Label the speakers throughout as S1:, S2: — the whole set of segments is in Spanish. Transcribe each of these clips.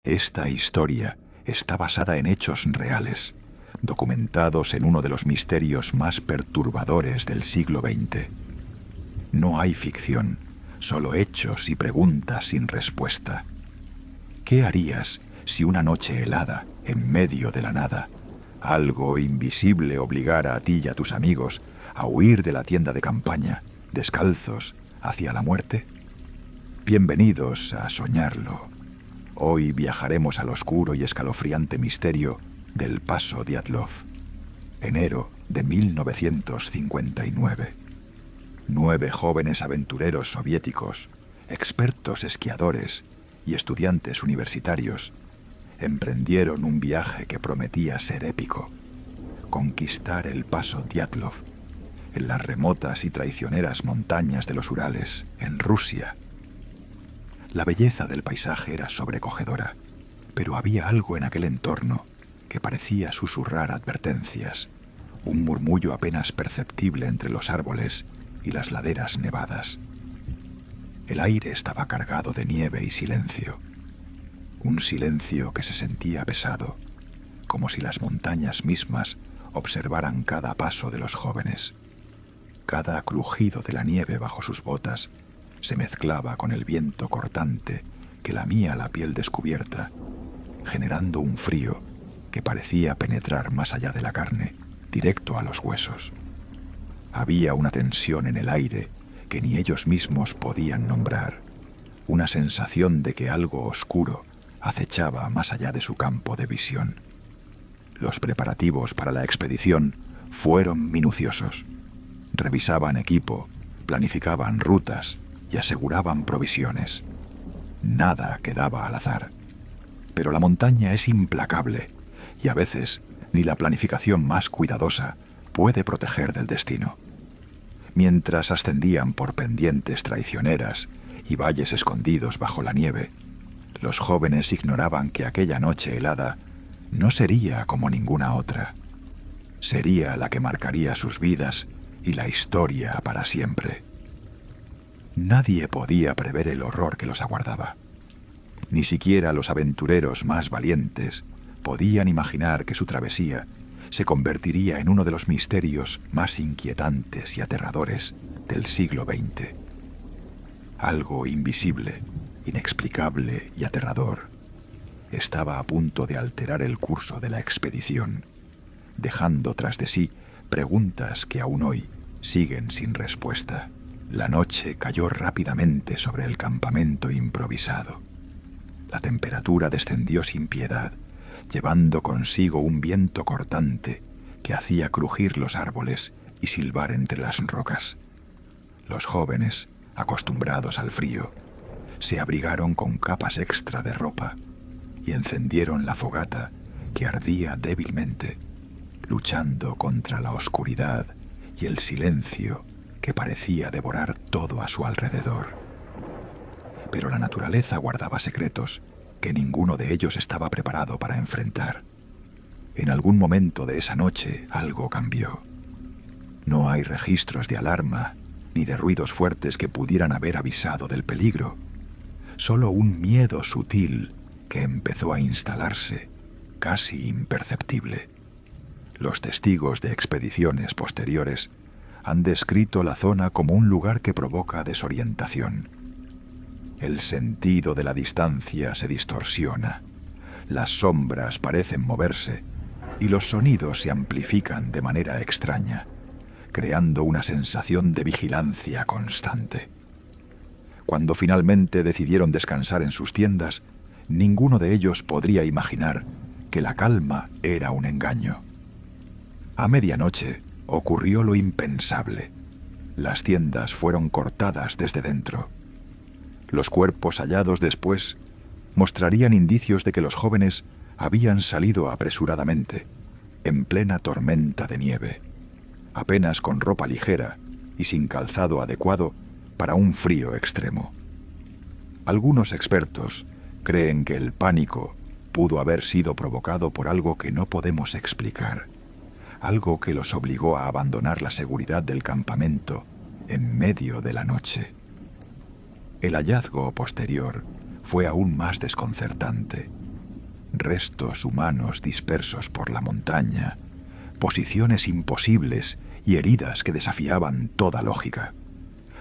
S1: Esta historia está basada en hechos reales, documentados en uno de los misterios más perturbadores del siglo XX. No hay ficción, solo hechos y preguntas sin respuesta. ¿Qué harías si una noche helada, en medio de la nada, algo invisible obligara a ti y a tus amigos a huir de la tienda de campaña, descalzos, hacia la muerte? Bienvenidos a Soñarlo. Hoy viajaremos al oscuro y escalofriante misterio del Paso Dyatlov, enero de 1959. 9 jóvenes aventureros soviéticos, expertos esquiadores y estudiantes universitarios emprendieron un viaje que prometía ser épico: conquistar el Paso Dyatlov en las remotas y traicioneras montañas de los Urales, en Rusia. La belleza del paisaje era sobrecogedora, pero había algo en aquel entorno que parecía susurrar advertencias, un murmullo apenas perceptible entre los árboles y las laderas nevadas. El aire estaba cargado de nieve y silencio, un silencio que se sentía pesado, como si las montañas mismas observaran cada paso de los jóvenes. Cada crujido de la nieve bajo sus botas se mezclaba con el viento cortante que lamía la piel descubierta, generando un frío que parecía penetrar más allá de la carne, directo a los huesos. Había una tensión en el aire que ni ellos mismos podían nombrar, una sensación de que algo oscuro acechaba más allá de su campo de visión. Los preparativos para la expedición fueron minuciosos. Revisaban equipo, planificaban rutas y aseguraban provisiones. Nada quedaba al azar. Pero la montaña es implacable y a veces ni la planificación más cuidadosa puede proteger del destino. Mientras ascendían por pendientes traicioneras y valles escondidos bajo la nieve, los jóvenes ignoraban que aquella noche helada no sería como ninguna otra. Sería la que marcaría sus vidas y la historia para siempre. Nadie podía prever el horror que los aguardaba. Ni siquiera los aventureros más valientes podían imaginar que su travesía se convertiría en uno de los misterios más inquietantes y aterradores del siglo XX. Algo invisible, inexplicable y aterrador estaba a punto de alterar el curso de la expedición, dejando tras de sí preguntas que aún hoy siguen sin respuesta. La noche cayó rápidamente sobre el campamento improvisado. La temperatura descendió sin piedad, llevando consigo un viento cortante que hacía crujir los árboles y silbar entre las rocas. Los jóvenes, acostumbrados al frío, se abrigaron con capas extra de ropa y encendieron la fogata que ardía débilmente, luchando contra la oscuridad y el silencio que parecía devorar todo a su alrededor. Pero la naturaleza guardaba secretos que ninguno de ellos estaba preparado para enfrentar. En algún momento de esa noche algo cambió. No hay registros de alarma ni de ruidos fuertes que pudieran haber avisado del peligro. Solo un miedo sutil que empezó a instalarse, casi imperceptible. Los testigos de expediciones posteriores han descrito la zona como un lugar que provoca desorientación. El sentido de la distancia se distorsiona, las sombras parecen moverse y los sonidos se amplifican de manera extraña, creando una sensación de vigilancia constante. Cuando finalmente decidieron descansar en sus tiendas, ninguno de ellos podría imaginar que la calma era un engaño. A medianoche ocurrió lo impensable. Las tiendas fueron cortadas desde dentro. Los cuerpos hallados después mostrarían indicios de que los jóvenes habían salido apresuradamente, en plena tormenta de nieve, apenas con ropa ligera y sin calzado adecuado para un frío extremo. Algunos expertos creen que el pánico pudo haber sido provocado por algo que no podemos explicar, algo que los obligó a abandonar la seguridad del campamento en medio de la noche. El hallazgo posterior fue aún más desconcertante. restos humanos dispersos por la montaña, posiciones imposibles y heridas que desafiaban toda lógica,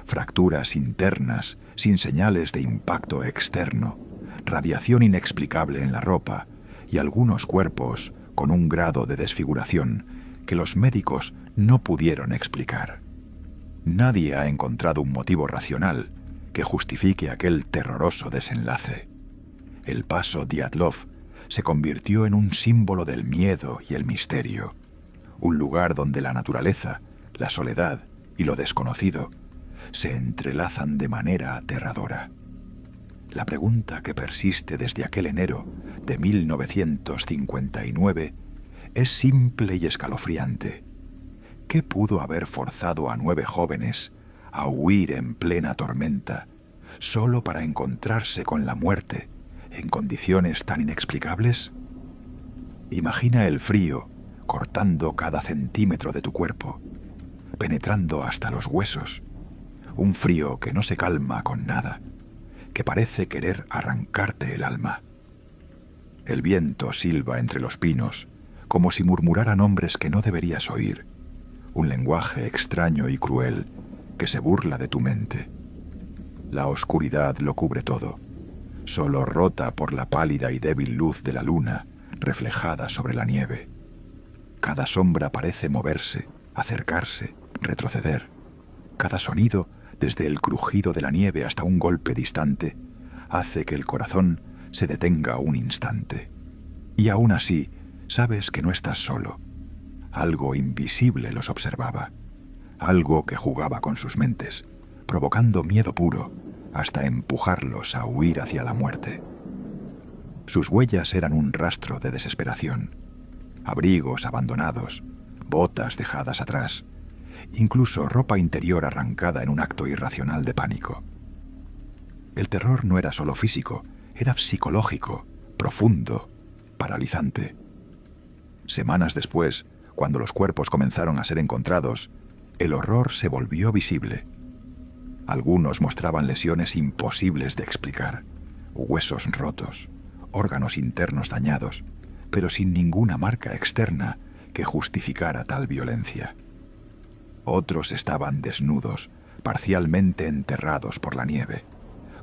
S1: fracturas internas sin señales de impacto externo, radiación inexplicable en la ropa y algunos cuerpos con un grado de desfiguración que los médicos no pudieron explicar. Nadie ha encontrado un motivo racional que justifique aquel terroroso desenlace. El paso Dyatlov se convirtió en un símbolo del miedo y el misterio, un lugar donde la naturaleza, la soledad y lo desconocido se entrelazan de manera aterradora. La pregunta que persiste desde aquel enero de 1959 es simple y escalofriante. ¿Qué pudo haber forzado a 9 jóvenes a huir en plena tormenta solo para encontrarse con la muerte en condiciones tan inexplicables? Imagina el frío cortando cada centímetro de tu cuerpo, penetrando hasta los huesos, un frío que no se calma con nada, que parece querer arrancarte el alma. El viento silba entre los pinos, como si murmurara nombres que no deberías oír, un lenguaje extraño y cruel que se burla de tu mente. La oscuridad lo cubre todo, solo rota por la pálida y débil luz de la luna reflejada sobre la nieve. Cada sombra parece moverse, acercarse, retroceder. Cada sonido, desde el crujido de la nieve hasta un golpe distante, hace que el corazón se detenga un instante. Y aún así, sabes que no estás solo. Algo invisible los observaba, algo que jugaba con sus mentes, provocando miedo puro hasta empujarlos a huir hacia la muerte. Sus huellas eran un rastro de desesperación, abrigos abandonados, botas dejadas atrás, incluso ropa interior arrancada en un acto irracional de pánico. El terror no era solo físico, era psicológico, profundo, paralizante. Semanas después, cuando los cuerpos comenzaron a ser encontrados, el horror se volvió visible. Algunos mostraban lesiones imposibles de explicar, huesos rotos, órganos internos dañados, pero sin ninguna marca externa que justificara tal violencia. Otros estaban desnudos, parcialmente enterrados por la nieve,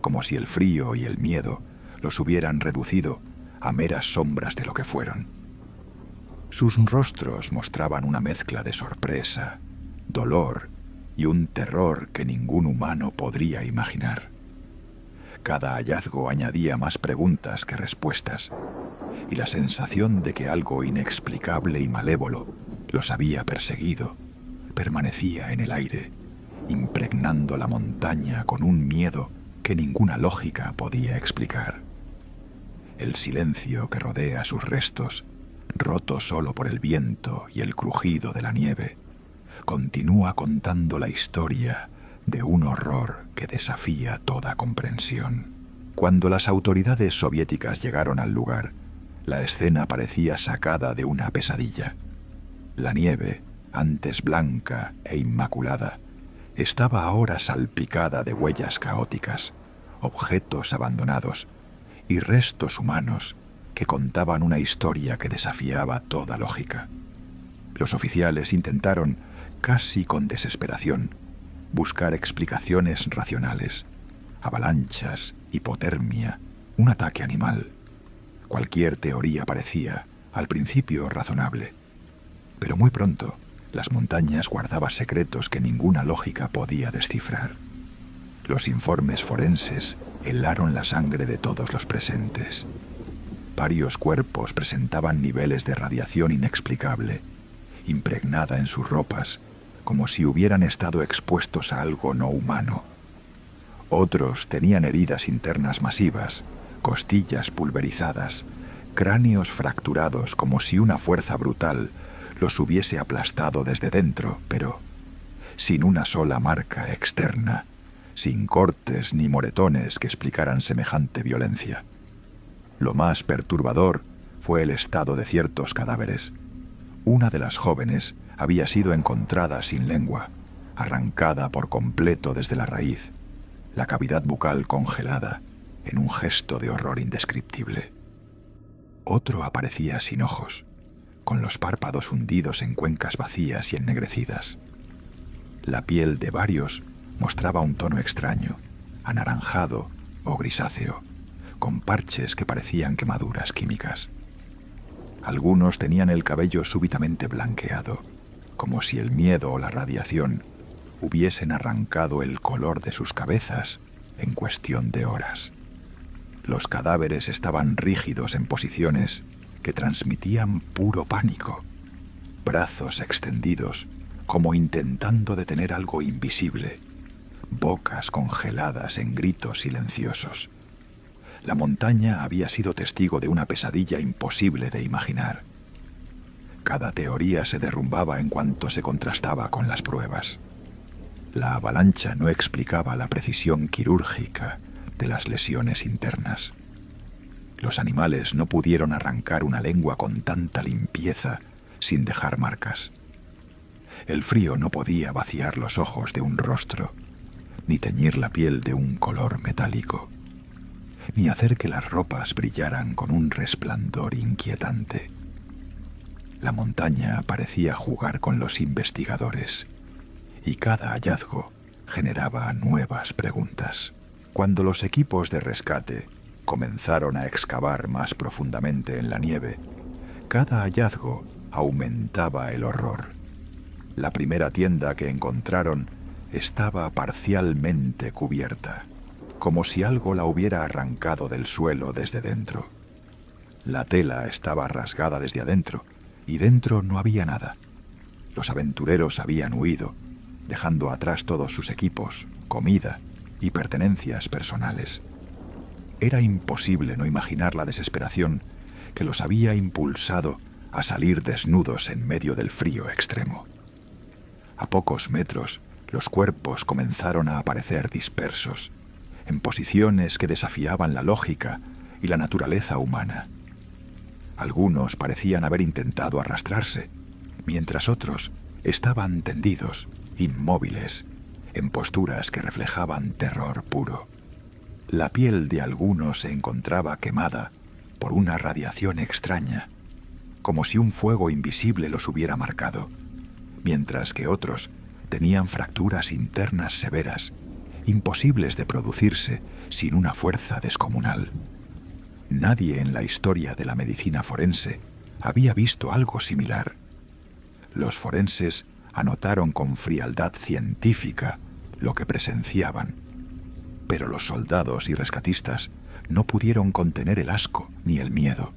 S1: como si el frío y el miedo los hubieran reducido a meras sombras de lo que fueron. Sus rostros mostraban una mezcla de sorpresa, dolor y un terror que ningún humano podría imaginar. Cada hallazgo añadía más preguntas que respuestas, y la sensación de que algo inexplicable y malévolo los había perseguido permanecía en el aire, impregnando la montaña con un miedo que ninguna lógica podía explicar. El silencio que rodea sus restos, roto solo por el viento y el crujido de la nieve, continúa contando la historia de un horror que desafía toda comprensión. Cuando las autoridades soviéticas llegaron al lugar, la escena parecía sacada de una pesadilla. La nieve, antes blanca e inmaculada, estaba ahora salpicada de huellas caóticas, objetos abandonados y restos humanos que contaban una historia que desafiaba toda lógica. Los oficiales intentaron, casi con desesperación, buscar explicaciones racionales: avalanchas, hipotermia, un ataque animal. Cualquier teoría parecía, al principio, razonable, pero muy pronto las montañas guardaban secretos que ninguna lógica podía descifrar. Los informes forenses helaron la sangre de todos los presentes. Varios cuerpos presentaban niveles de radiación inexplicable, impregnada en sus ropas, como si hubieran estado expuestos a algo no humano. Otros tenían heridas internas masivas, costillas pulverizadas, cráneos fracturados como si una fuerza brutal los hubiese aplastado desde dentro, pero sin una sola marca externa, sin cortes ni moretones que explicaran semejante violencia. Lo más perturbador fue el estado de ciertos cadáveres. Una de las jóvenes había sido encontrada sin lengua, arrancada por completo desde la raíz, la cavidad bucal congelada en un gesto de horror indescriptible. Otro aparecía sin ojos, con los párpados hundidos en cuencas vacías y ennegrecidas. La piel de varios mostraba un tono extraño, anaranjado o grisáceo, con parches que parecían quemaduras químicas. Algunos tenían el cabello súbitamente blanqueado, como si el miedo o la radiación hubiesen arrancado el color de sus cabezas en cuestión de horas. Los cadáveres estaban rígidos en posiciones que transmitían puro pánico, brazos extendidos como intentando detener algo invisible, bocas congeladas en gritos silenciosos. La montaña había sido testigo de una pesadilla imposible de imaginar. Cada teoría se derrumbaba en cuanto se contrastaba con las pruebas. La avalancha no explicaba la precisión quirúrgica de las lesiones internas. Los animales no pudieron arrancar una lengua con tanta limpieza sin dejar marcas. El frío no podía vaciar los ojos de un rostro, ni teñir la piel de un color metálico, ni hacer que las ropas brillaran con un resplandor inquietante. La montaña parecía jugar con los investigadores, y cada hallazgo generaba nuevas preguntas. Cuando los equipos de rescate comenzaron a excavar más profundamente en la nieve, cada hallazgo aumentaba el horror. La primera tienda que encontraron estaba parcialmente cubierta, como si algo la hubiera arrancado del suelo desde dentro. La tela estaba rasgada desde adentro, y dentro no había nada. Los aventureros habían huido, dejando atrás todos sus equipos, comida y pertenencias personales. Era imposible no imaginar la desesperación que los había impulsado a salir desnudos en medio del frío extremo. A pocos metros, los cuerpos comenzaron a aparecer dispersos, en posiciones que desafiaban la lógica y la naturaleza humana. Algunos parecían haber intentado arrastrarse, mientras otros estaban tendidos, inmóviles, en posturas que reflejaban terror puro. La piel de algunos se encontraba quemada por una radiación extraña, como si un fuego invisible los hubiera marcado, mientras que otros tenían fracturas internas severas, imposibles de producirse sin una fuerza descomunal. Nadie en la historia de la medicina forense había visto algo similar. Los forenses anotaron con frialdad científica lo que presenciaban, pero los soldados y rescatistas no pudieron contener el asco ni el miedo.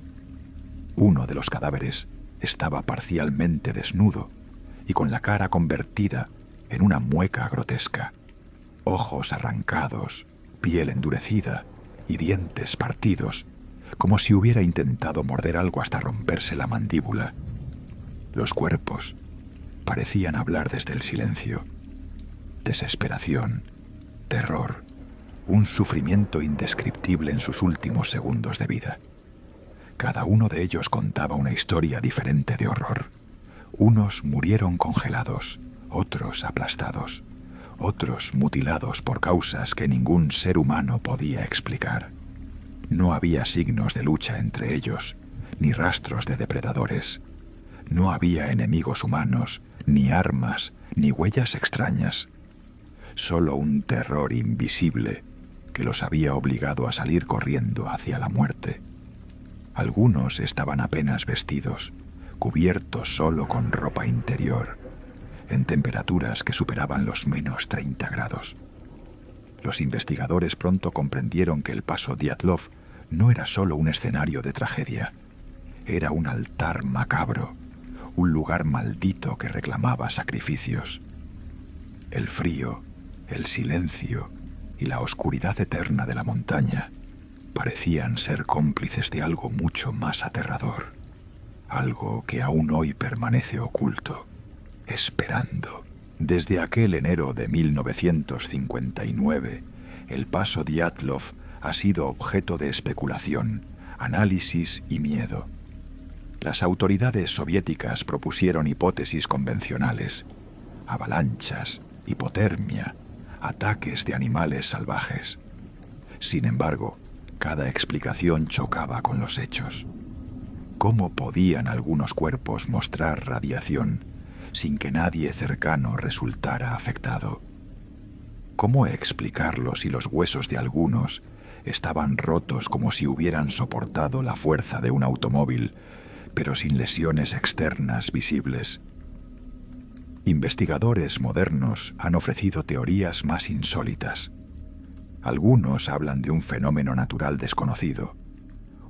S1: Uno de los cadáveres estaba parcialmente desnudo y con la cara convertida en una mueca grotesca. Ojos arrancados, piel endurecida y dientes partidos, como si hubiera intentado morder algo hasta romperse la mandíbula. Los cuerpos parecían hablar desde el silencio. Desesperación, terror, un sufrimiento indescriptible en sus últimos segundos de vida. Cada uno de ellos contaba una historia diferente de horror. Unos murieron congelados, otros aplastados, otros mutilados por causas que ningún ser humano podía explicar. No había signos de lucha entre ellos, ni rastros de depredadores. No había enemigos humanos, ni armas, ni huellas extrañas. Solo un terror invisible que los había obligado a salir corriendo hacia la muerte. Algunos estaban apenas vestidos, cubiertos solo con ropa interior, en temperaturas que superaban los -30 grados. Los investigadores pronto comprendieron que el paso Dyatlov no era solo un escenario de tragedia, era un altar macabro, un lugar maldito que reclamaba sacrificios. El frío, el silencio y la oscuridad eterna de la montaña parecían ser cómplices de algo mucho más aterrador, algo que aún hoy permanece oculto, esperando. Desde aquel enero de 1959, el paso Dyatlov ha sido objeto de especulación, análisis y miedo. Las autoridades soviéticas propusieron hipótesis convencionales: avalanchas, hipotermia, ataques de animales salvajes. Sin embargo, cada explicación chocaba con los hechos. ¿Cómo podían algunos cuerpos mostrar radiación sin que nadie cercano resultara afectado? ¿Cómo explicarlo si los huesos de algunos estaban rotos como si hubieran soportado la fuerza de un automóvil, pero sin lesiones externas visibles? Investigadores modernos han ofrecido teorías más insólitas. Algunos hablan de un fenómeno natural desconocido,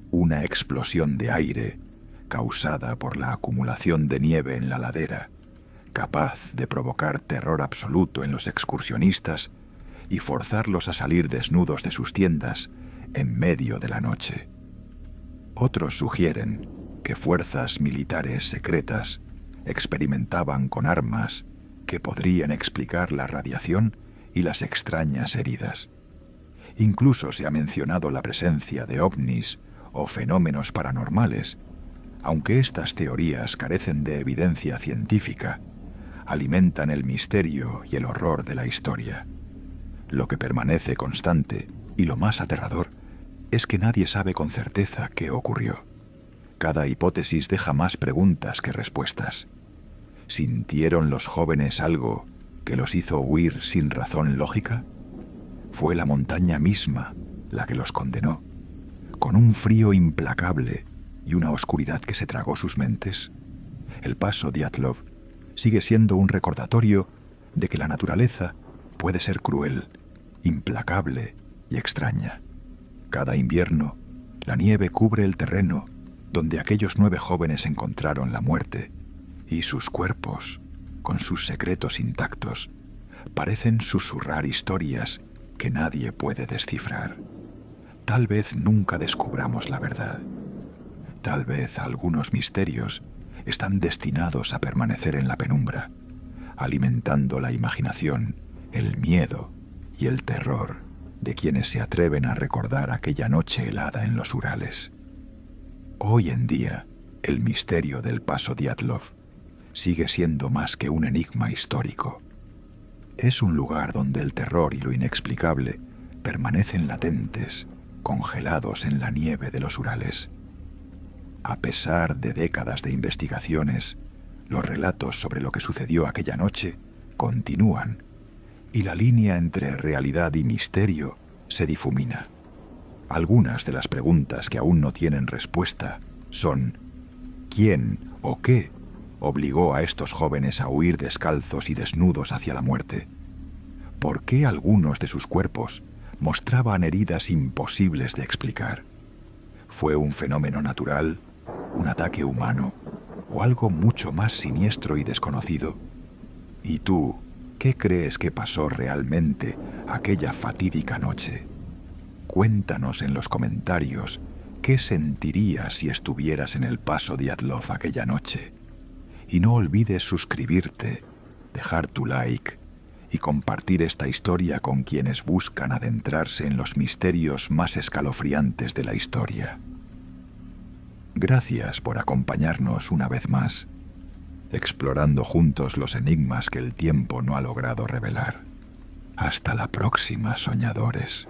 S1: una explosión de aire causada por la acumulación de nieve en la ladera, capaz de provocar terror absoluto en los excursionistas y forzarlos a salir desnudos de sus tiendas en medio de la noche. Otros sugieren que fuerzas militares secretas experimentaban con armas que podrían explicar la radiación y las extrañas heridas. Incluso se ha mencionado la presencia de ovnis o fenómenos paranormales, aunque estas teorías carecen de evidencia científica, alimentan el misterio y el horror de la historia. Lo que permanece constante, y lo más aterrador, es que nadie sabe con certeza qué ocurrió. Cada hipótesis deja más preguntas que respuestas. ¿Sintieron los jóvenes algo que los hizo huir sin razón lógica? ¿Fue la montaña misma la que los condenó, con un frío implacable y una oscuridad que se tragó sus mentes? El paso Dyatlov sigue siendo un recordatorio de que la naturaleza puede ser cruel, implacable y extraña. Cada invierno, la nieve cubre el terreno donde aquellos 9 jóvenes encontraron la muerte, y sus cuerpos, con sus secretos intactos, parecen susurrar historias que nadie puede descifrar. Tal vez nunca descubramos la verdad. Tal vez algunos misterios están destinados a permanecer en la penumbra, alimentando la imaginación, el miedo y el terror de quienes se atreven a recordar aquella noche helada en los Urales. Hoy en día, el misterio del paso Dyatlov sigue siendo más que un enigma histórico. Es un lugar donde el terror y lo inexplicable permanecen latentes, congelados en la nieve de los Urales. A pesar de décadas de investigaciones, los relatos sobre lo que sucedió aquella noche continúan, y la línea entre realidad y misterio se difumina. Algunas de las preguntas que aún no tienen respuesta son: ¿quién o qué obligó a estos jóvenes a huir descalzos y desnudos hacia la muerte? ¿Por qué algunos de sus cuerpos mostraban heridas imposibles de explicar? ¿Fue un fenómeno natural, un ataque humano o algo mucho más siniestro y desconocido? ¿Y tú, qué crees que pasó realmente aquella fatídica noche? Cuéntanos en los comentarios qué sentirías si estuvieras en el paso Dyatlov aquella noche. Y no olvides suscribirte, dejar tu like y compartir esta historia con quienes buscan adentrarse en los misterios más escalofriantes de la historia. Gracias por acompañarnos una vez más, explorando juntos los enigmas que el tiempo no ha logrado revelar. Hasta la próxima, soñadores.